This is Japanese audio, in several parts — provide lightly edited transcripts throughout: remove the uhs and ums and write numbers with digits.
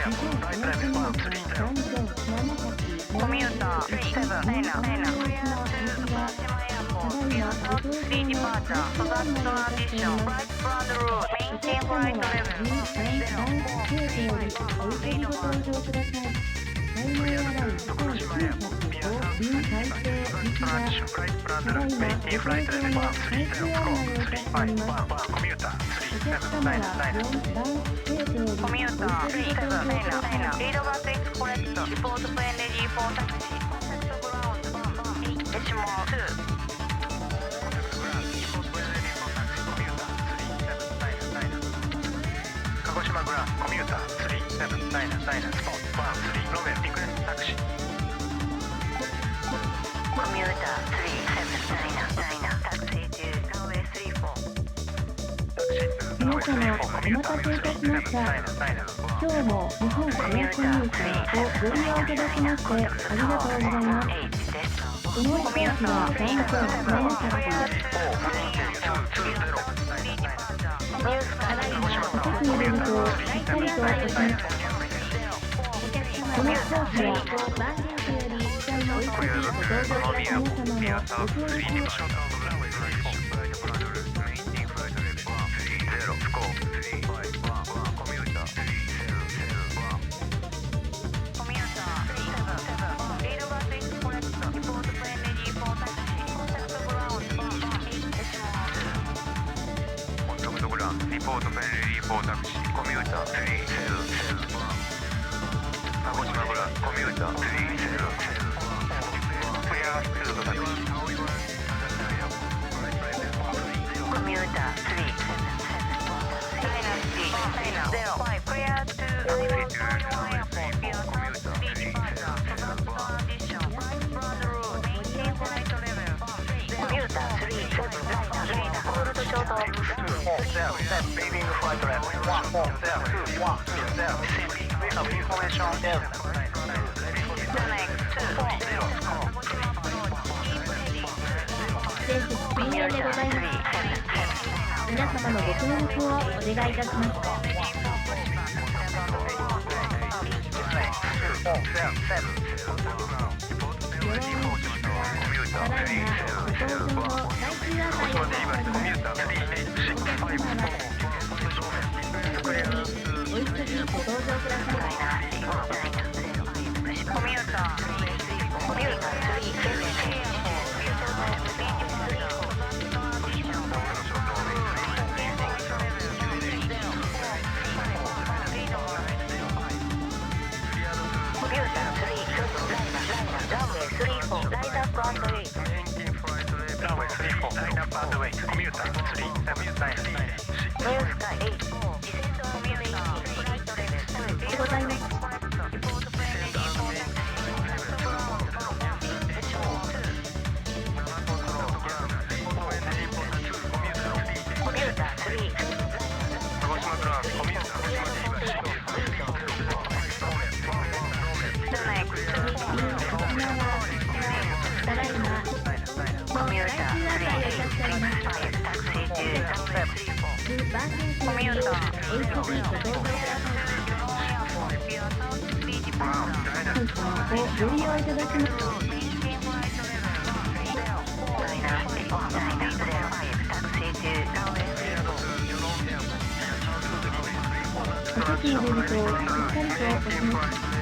コミューター37 3 departure, Southern transition, right front route, maintain flight level コミューター37 Lead back is correct, report plane ready for taxi, contact ground 8.2鹿児島グランコミューター3799スポーツ13ロベルリクエストタクシーコミューター37タクシー中ランウェイ34皆様、お待たせいたしました。今日も日本エアコミューターをご利用いただきましてありがとうございます。この飛行機は残暑7作、お席に入れるとしっかりと落とします。この飛行機は万流区よりおいしくご搭乗いただく皆様のご協力リポートフェンリーフォータクシーコミューター301鹿児島グランコミューター301クリアスルドタクシーコミューター3 0 clear to Taiwan Airport via South 3 departure, Southern transition, right front route, maintain flight level コミューター3 ホールドショートLeaving flight level 14021 We have information全国深夜でございます。皆様のご協力をお願いいたします。ご利用いただきます。お席に入れるとしっかりと落ちます。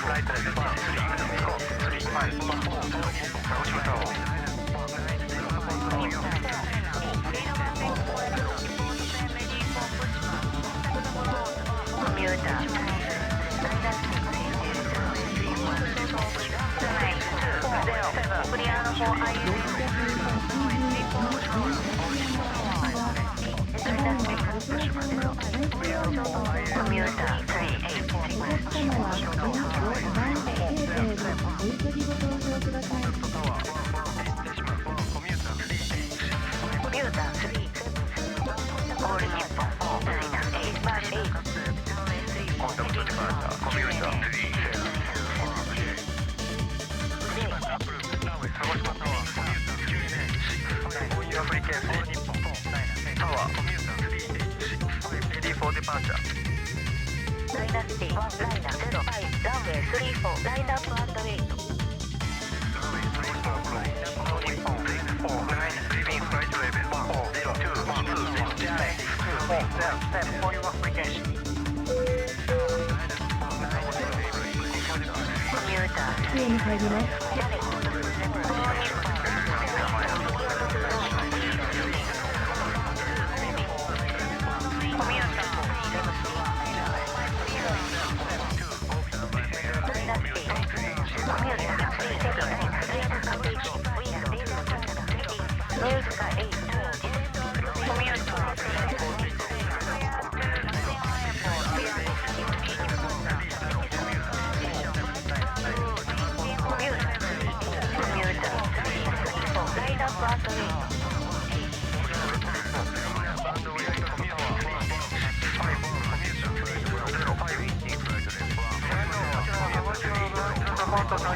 Flight ミュータークリアの方アイコミューターお客様は電気を番形成でお急ぎご搭乗ください。コミューター3オール日本998ライナスティ1ライナー05ランウェイ34ラインアップアンドウェイト机に入ります。お待たせ。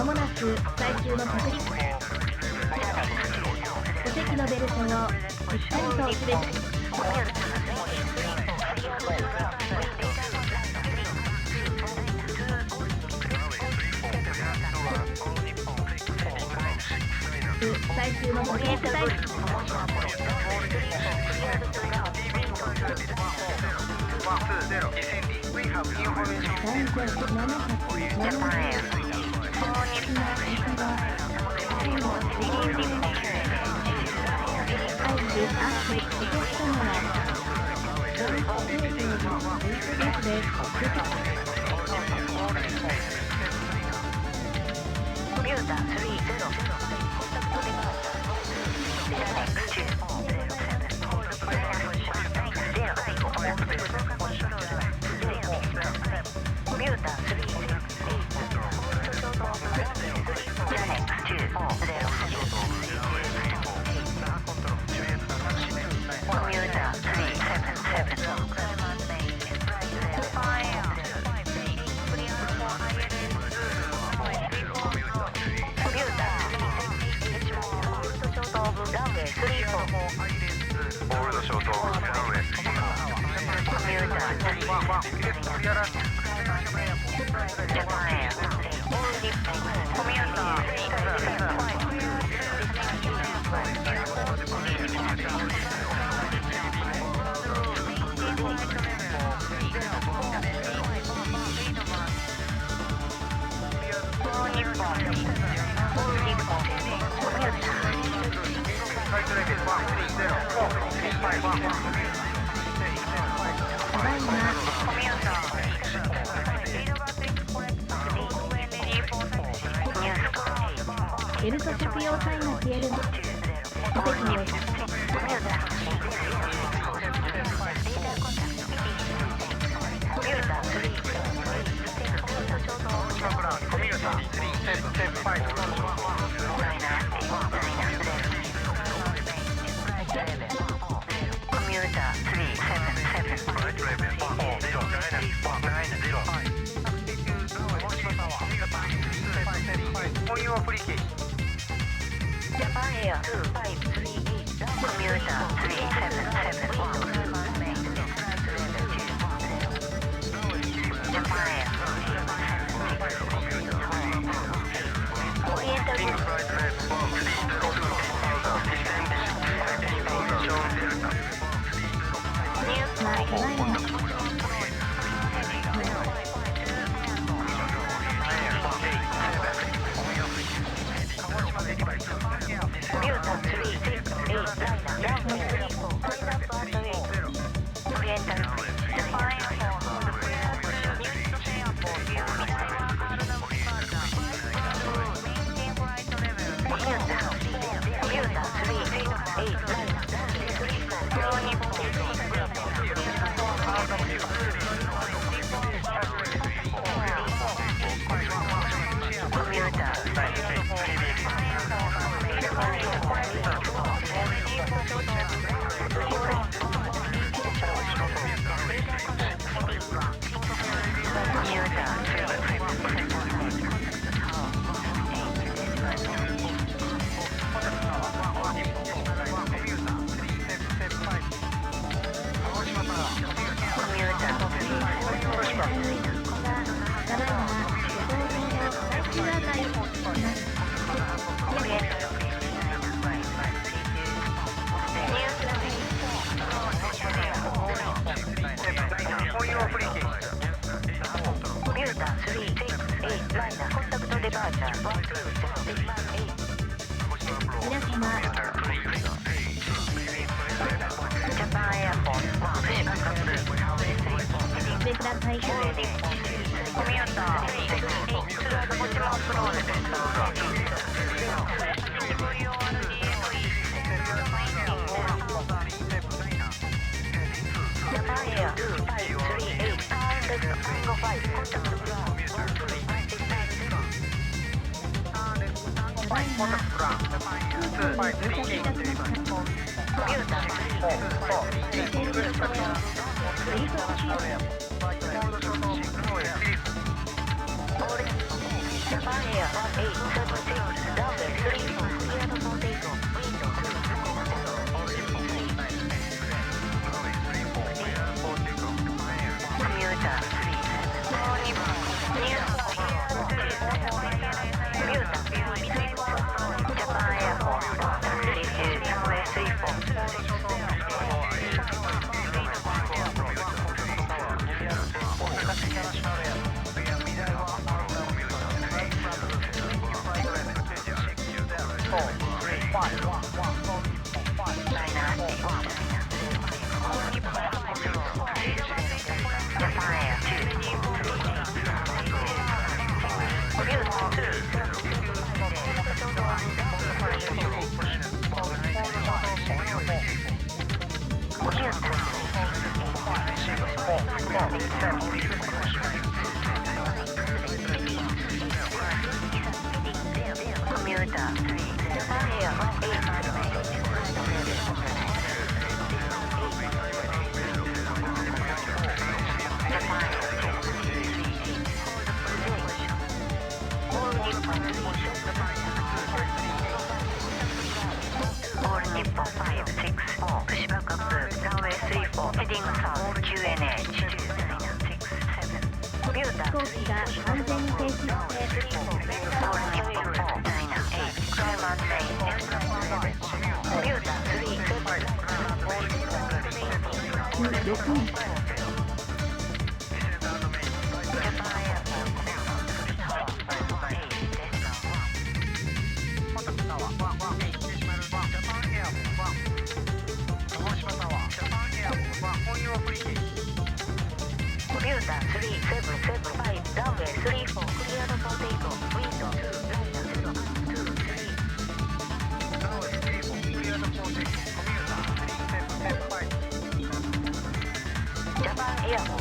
まもなく最終の着陸。お席のベルトをしっかりとおすべき。最終のご検討大ベルト着用サインが消える。お席です。Japan Airport 飛行機が安全に停止してJapan Air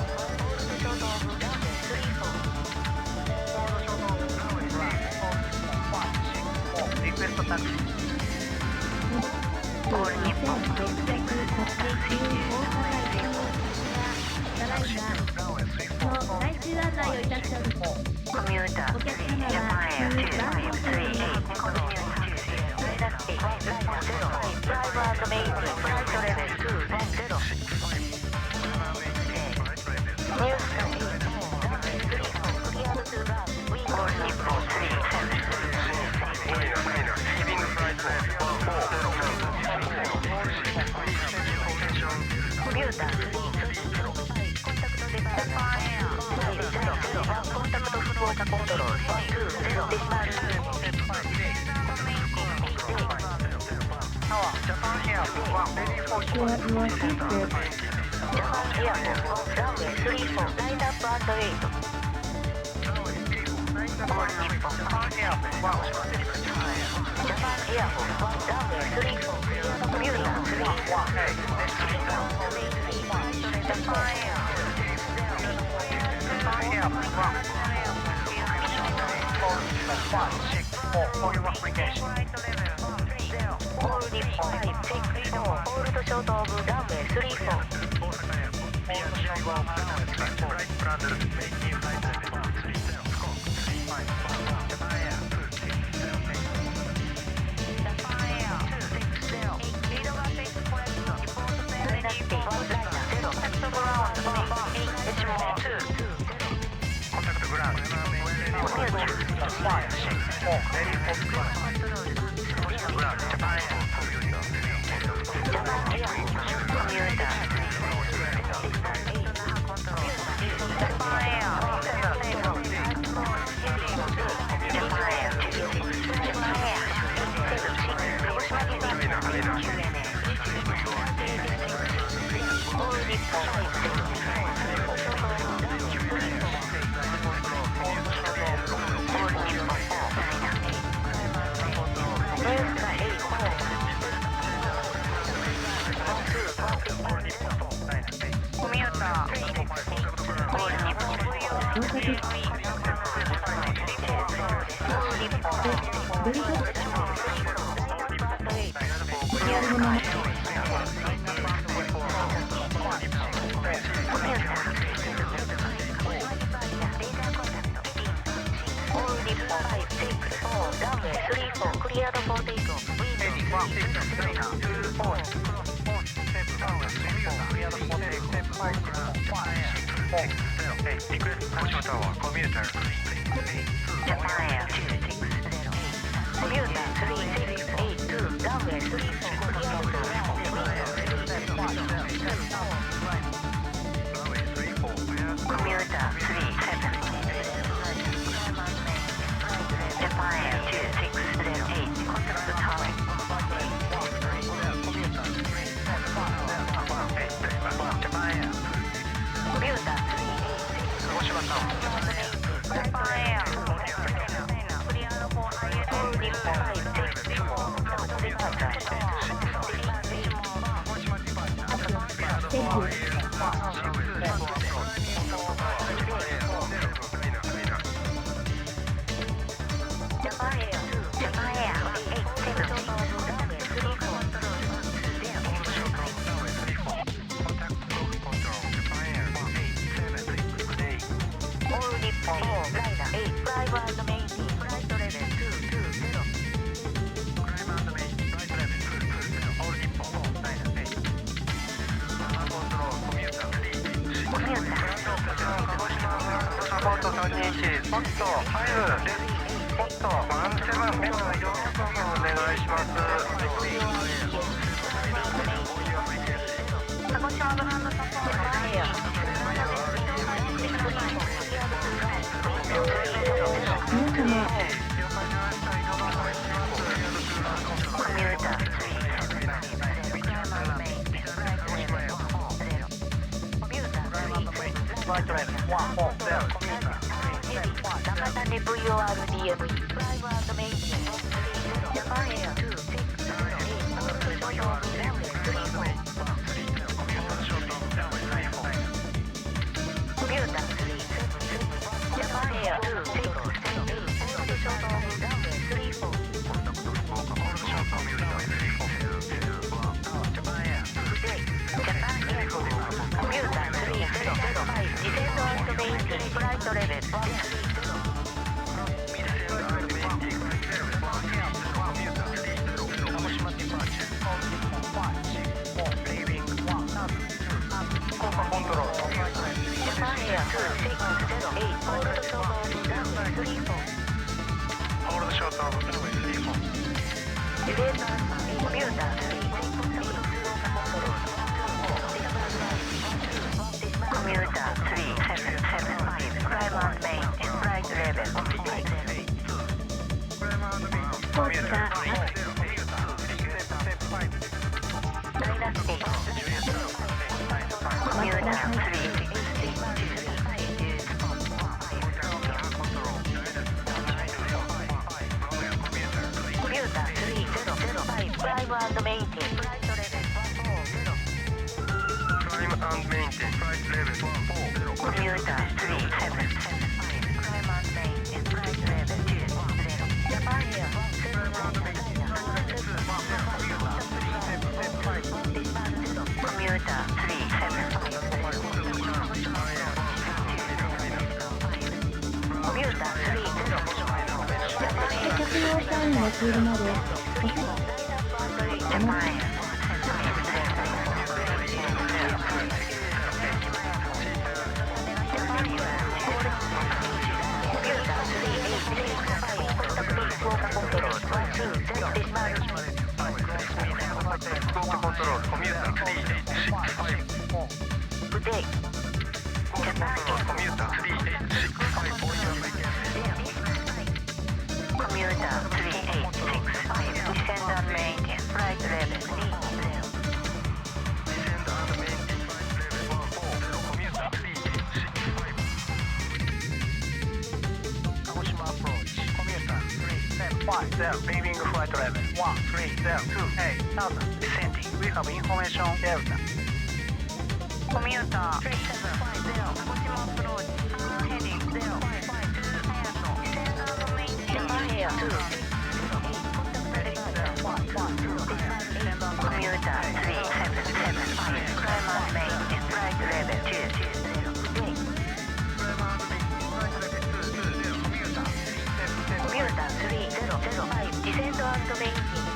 2608 contact ポット5です。ポット17メガの移動速度お願いします。鹿児島ブランドサポートダイヤコミューター中谷 VORDM プライバードメインジャパンエア268所用コミュータージャパンエア268所用フライトレベル1ツールまでLeaving flight level 13028,000 descending. We have information Delta. Commuter 3750 鹿児島アプローチ heading 055 Japan Air 2 Commuter 3775 Climb and maintain flight level 2 Commuter 3005 Descend and maintain